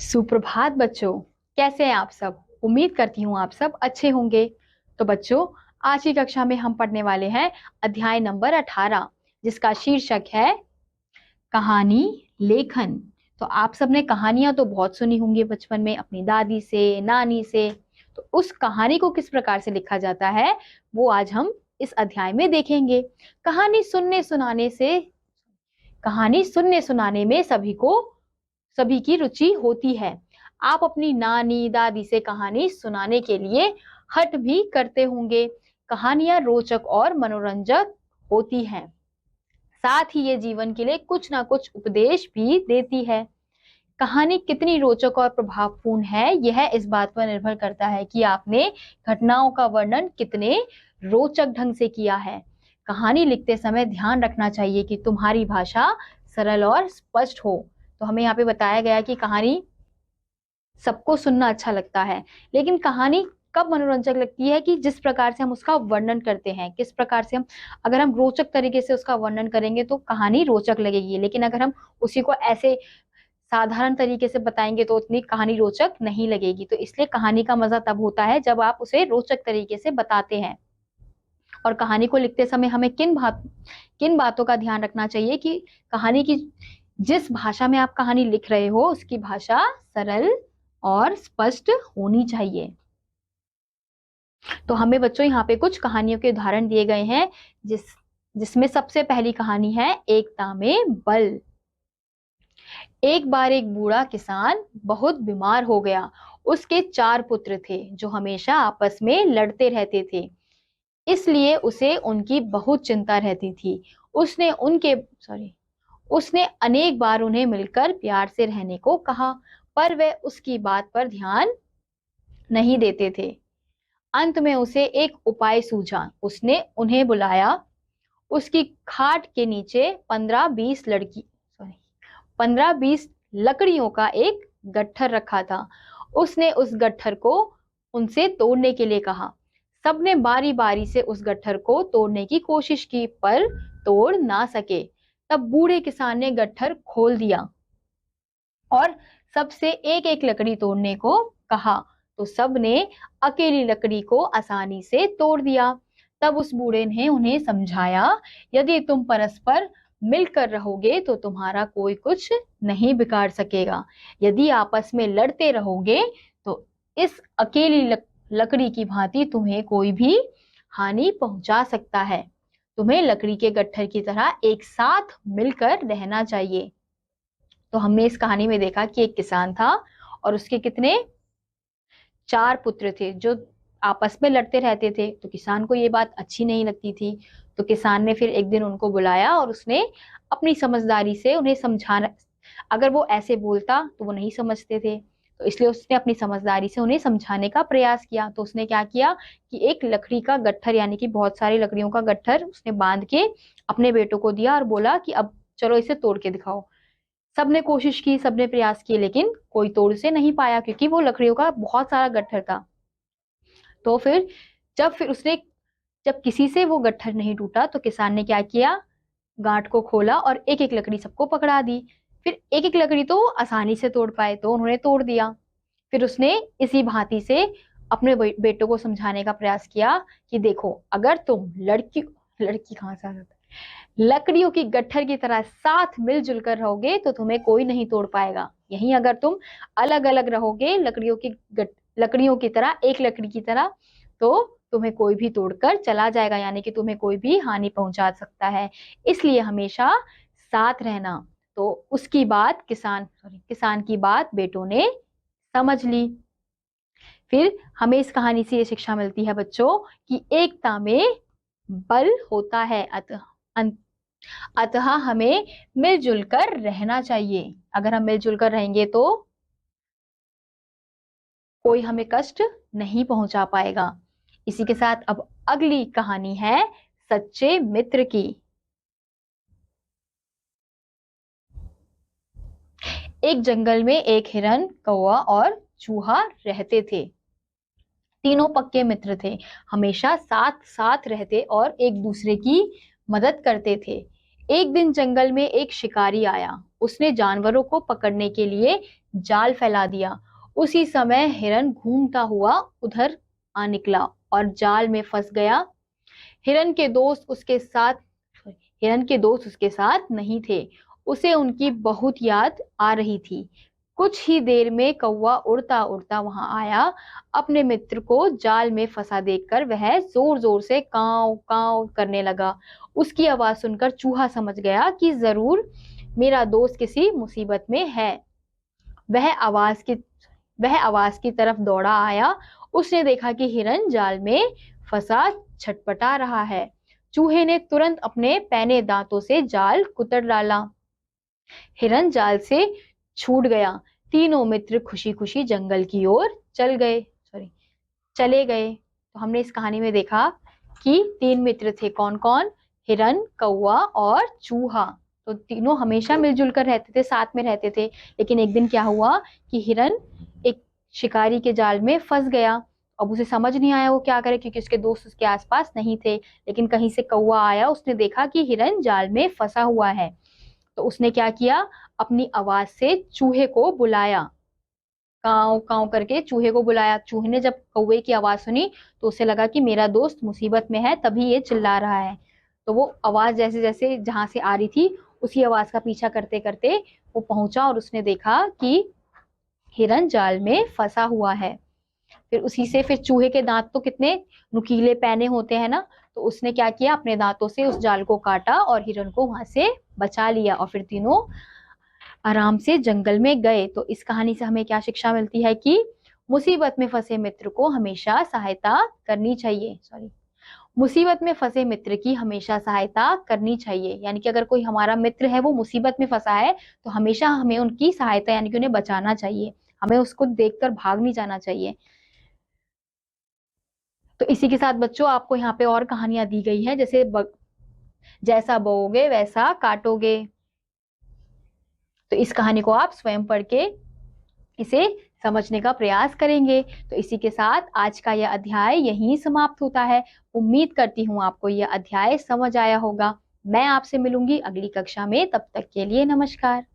सुप्रभात बच्चों। कैसे हैं आप सब? उम्मीद करती हूँ आप सब अच्छे होंगे। तो बच्चों, आज की कक्षा में हम पढ़ने वाले हैं अध्याय नंबर 18, जिसका शीर्षक है कहानी लेखन। तो आप सबने कहानियां तो बहुत सुनी होंगी बचपन में अपनी दादी से, नानी से। तो उस कहानी को किस प्रकार से लिखा जाता है वो आज हम इस अध्याय में देखेंगे। कहानी सुनने सुनाने में सभी की रुचि होती है। आप अपनी नानी दादी से कहानी सुनाने के लिए हट भी करते होंगे। कहानियां रोचक और मनोरंजक होती हैं, साथ ही ये जीवन के लिए कुछ ना कुछ उपदेश भी देती है। कहानी कितनी रोचक और प्रभावपूर्ण है, यह इस बात पर निर्भर करता है कि आपने घटनाओं का वर्णन कितने रोचक ढंग से किया है। कहानी लिखते समय ध्यान रखना चाहिए कि तुम्हारी भाषा सरल और स्पष्ट हो। तो हमें यहाँ पे बताया गया कि कहानी सबको सुनना अच्छा लगता है, लेकिन कहानी कब मनोरंजक लगती है कि जिस प्रकार से हम उसका वर्णन करते हैं, किस प्रकार से अगर हम रोचक तरीके से उसका वर्णन करेंगे तो कहानी रोचक लगेगी, लेकिन अगर हम उसी को ऐसे साधारण तरीके से बताएंगे तो उतनी कहानी रोचक नहीं लगेगी। तो इसलिए कहानी का मजा तब होता है जब आप उसे रोचक तरीके से बताते हैं। और कहानी को लिखते समय हमें किन बातों का ध्यान रखना चाहिए कि कहानी की जिस भाषा में आप कहानी लिख रहे हो उसकी भाषा सरल और स्पष्ट होनी चाहिए। तो हमें बच्चों यहाँ पे कुछ कहानियों के उदाहरण दिए गए हैं, जिसमें सबसे पहली कहानी है एकता में बल। एक बार एक बूढ़ा किसान बहुत बीमार हो गया। उसके 4 पुत्र थे जो हमेशा आपस में लड़ते रहते थे, इसलिए उसे उनकी बहुत चिंता रहती थी। उसने अनेक बार उन्हें मिलकर प्यार से रहने को कहा, पर वे उसकी बात पर ध्यान नहीं देते थे। अंत में उसे एक उपाय सूझा। उसने उन्हें बुलाया। उसकी खाट के नीचे 15-20 लकड़ियों का एक गट्ठर रखा था। उसने उस गट्ठर को उनसे तोड़ने के लिए कहा। सबने बारी बारी से उस गट्ठर को तोड़ने की कोशिश की, पर तोड़ ना सके। तब बूढ़े किसान ने गट्ठर खोल दिया और सबसे एक एक लकड़ी तोड़ने को कहा, तो सबने अकेली लकड़ी को आसानी से तोड़ दिया। तब उस बूढ़े ने उन्हें समझाया, यदि तुम परस्पर मिलकर रहोगे तो तुम्हारा कोई कुछ नहीं बिगाड़ सकेगा। यदि आपस में लड़ते रहोगे तो इस अकेली लकड़ी की भांति तुम्हें कोई भी हानि पहुंचा सकता है। तुम्हें लकड़ी के गट्ठर की तरह एक साथ मिलकर रहना चाहिए। तो हमने इस कहानी में देखा कि एक किसान था और उसके कितने 4 पुत्र थे जो आपस में लड़ते रहते थे। तो किसान को ये बात अच्छी नहीं लगती थी। तो किसान ने फिर एक दिन उनको बुलाया और उसने अपनी समझदारी से उन्हें समझाना, अगर वो ऐसे बोलता तो वो नहीं समझते थे, तो इसलिए उसने अपनी समझदारी से उन्हें समझाने का प्रयास किया। तो उसने क्या किया कि एक लकड़ी का गट्ठर, यानी कि बहुत सारी लकड़ियों का गट्ठर उसने बांध के अपने बेटों को दिया और बोला कि अब चलो इसे तोड़ के दिखाओ। सबने कोशिश की, सबने प्रयास किए, लेकिन कोई तोड़ से नहीं पाया क्योंकि वो लकड़ियों का बहुत सारा गट्ठर था। तो फिर जब किसी से वो गट्ठर नहीं टूटा तो किसान ने क्या किया, गांठ को खोला और एक एक लकड़ी सबको पकड़ा दी। फिर एक एक लकड़ी तो आसानी से तोड़ पाए तो उन्होंने तोड़ दिया। फिर उसने इसी भांति से अपने बेटों को समझाने का प्रयास किया कि देखो, अगर तुम लड़की कहाँ से आ जाता है, लकड़ियों की गट्ठर की तरह साथ मिलजुल कर रहोगे तो तुम्हें कोई नहीं तोड़ पाएगा। यहीं अगर तुम अलग अलग रहोगे लकड़ियों की तरह, एक लकड़ी की तरह, तो तुम्हें कोई भी तोड़कर चला जाएगा, यानी कि तुम्हें कोई भी हानि पहुंचा सकता है। इसलिए हमेशा साथ रहना। तो किसान की बात बेटों ने समझ ली। फिर हमें इस कहानी से ये शिक्षा मिलती है बच्चों कि एकता में बल होता है। अतः हमें मिलजुल कर रहना चाहिए। अगर हम मिलजुल कर रहेंगे तो कोई हमें कष्ट नहीं पहुंचा पाएगा। इसी के साथ अब अगली कहानी है सच्चे मित्र की। एक जंगल में एक हिरन, कौवा और चूहा रहते थे। तीनों पक्के मित्र थे, हमेशा साथ साथ रहते और एक दूसरे की मदद करते थे। एक दिन जंगल में एक शिकारी आया। उसने जानवरों को पकड़ने के लिए जाल फैला दिया। उसी समय हिरन घूमता हुआ उधर आ निकला और जाल में फंस गया। हिरन के दोस्त उसके साथ हिरन के दोस्त उसके साथ नहीं थे। उसे उनकी बहुत याद आ रही थी। कुछ ही देर में कौवा उड़ता उड़ता वहां आया। अपने मित्र को जाल में फंसा देखकर वह जोर जोर से काव काव करने लगा। उसकी आवाज सुनकर चूहा समझ गया कि जरूर मेरा दोस्त किसी मुसीबत में है। वह आवाज की तरफ दौड़ा आया। उसने देखा कि हिरन जाल में फंसा छटपटा रहा है। चूहे ने तुरंत अपने पैने दांतों से जाल कुतर डाला। हिरन जाल से छूट गया। तीनों मित्र खुशी खुशी जंगल की ओर चले गए। तो हमने इस कहानी में देखा कि 3 मित्र थे। कौन कौन? हिरन, कौवा और चूहा। तो तीनों हमेशा मिलजुल कर रहते थे, साथ में रहते थे। लेकिन एक दिन क्या हुआ कि हिरन एक शिकारी के जाल में फंस गया। अब उसे समझ नहीं आया वो क्या करे, क्योंकि उसके दोस्त उसके आसपास नहीं थे। लेकिन कहीं से कौवा आया, उसने देखा कि हिरन जाल में फंसा हुआ है। तो उसने क्या किया, अपनी आवाज से चूहे को बुलाया। काव काव करके चूहे को बुलाया। चूहे ने जब कौवे की आवाज सुनी तो उसे लगा कि मेरा दोस्त मुसीबत में है, तभी ये चिल्ला रहा है। तो वो आवाज जैसे जैसे जहां से आ रही थी उसी आवाज का पीछा करते करते वो पहुंचा और उसने देखा कि हिरन जाल में फंसा हुआ है। फिर चूहे के दांत तो कितने नुकीले पैने होते हैं ना, तो उसने क्या किया, अपने दांतों से उस जाल को काटा और हिरन को वहां से बचा लिया। और फिर तीनों आराम से जंगल में गए। तो इस कहानी से हमें क्या शिक्षा मिलती है कि मुसीबत में फंसे मित्र को हमेशा सहायता करनी चाहिए। मुसीबत में फंसे मित्र की हमेशा सहायता करनी चाहिए। यानी कि अगर कोई हमारा मित्र है वो मुसीबत में फंसा है तो हमेशा हमें उनकी सहायता यानी कि उन्हें बचाना चाहिए। हमें उसको देखकर भाग नहीं जाना चाहिए। तो इसी के साथ बच्चों आपको यहाँ पे और कहानियां दी गई है, जैसे जैसा बोओगे वैसा काटोगे। तो इस कहानी को आप स्वयं पढ़ के इसे समझने का प्रयास करेंगे। तो इसी के साथ आज का यह अध्याय यहीं समाप्त होता है। उम्मीद करती हूँ आपको यह अध्याय समझ आया होगा। मैं आपसे मिलूंगी अगली कक्षा में। तब तक के लिए नमस्कार।